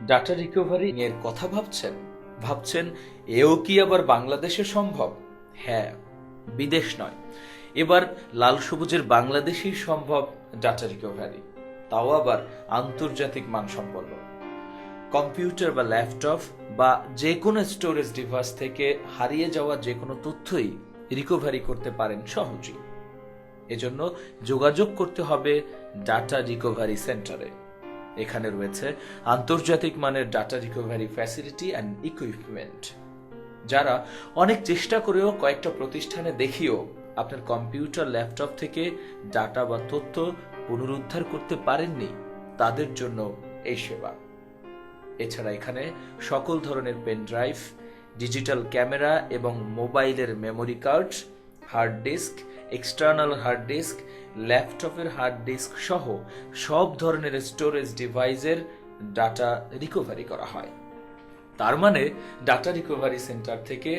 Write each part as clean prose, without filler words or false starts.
Data recovery এর কথা ভাবছেন এও কি আবার বাংলাদেশে সম্ভব? হ্যাঁ, বিদেশ নয়, এবার লাল সবুজের বাংলাদেশেই সম্ভব ডাটা রিকভারি, তাও আবার আন্তর্জাতিক মানসম্পন্ন। কম্পিউটার বা ল্যাপটপ বা যে কোনো স্টোরেজ ডিভাইস থেকে হারিয়ে যাওয়া যে কোনো তথ্যই রিকভারি করতে পারেন সহজেই। এজন্য যোগাযোগ করতে হবে ডাটা রিকভারি সেন্টারে। এখানে রয়েছে আন্তর্জাতিক মানের data recovery facility and equipment. যারা অনেক চেষ্টা করেও কয়েকটা প্রতিষ্ঠানে দেখিয়েও আপনার কম্পিউটার ল্যাপটপ থেকে ডাটা বা তথ্য পুনরুদ্ধার করতে পারেননি, তাদের জন্য এই সেবা। এছাড়া এখানে সকল ধরনের পেন ড্রাইভ, ডিজিটাল ক্যামেরা এবং মোবাইলের memory card, hard disk, external hard disk, ল্যাপটপের হার্ড ডিস্ক সহ সব ধরনের স্টোরেজ ডিভাইসের ডাটা রিকভারি করা হয়। তার মানে ডাটা রিকভারি সেন্টার থেকে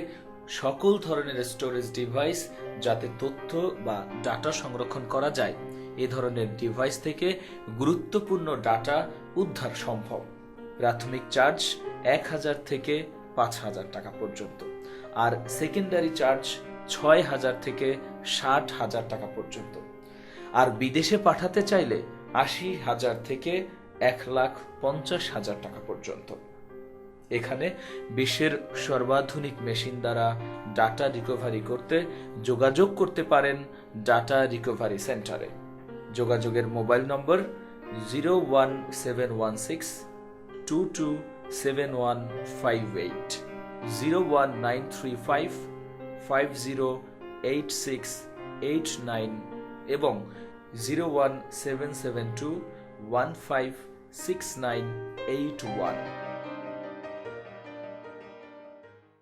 সকল ধরনের স্টোরেজ ডিভাইস যাতে তথ্য বা ডাটা সংরক্ষণ করা যায়, এ ধরনের ডিভাইস থেকে গুরুত্বপূর্ণ ডাটা উদ্ধার সম্ভব। প্রাথমিক চার্জ ১,০০০ থেকে ৫,০০০ টাকা পর্যন্ত, আর সেকেন্ডারি চার্জ ৬,০০০ থেকে ৬০,০০০ টাকা পর্যন্ত। আর বিদেশে পাঠাতে চাইলে ৮০,০০০ থেকে ১,৫০,০০০ টাকা পর্যন্ত। এখানে বিশ্বের সর্বাধুনিক মেশিন দ্বারা ডাটা রিকভারি করতে যোগাযোগ করতে পারেন ডাটা রিকভারি সেন্টারে। যোগাযোগের মোবাইল নম্বর 01716227158, 01935508689 এবং 01772156981।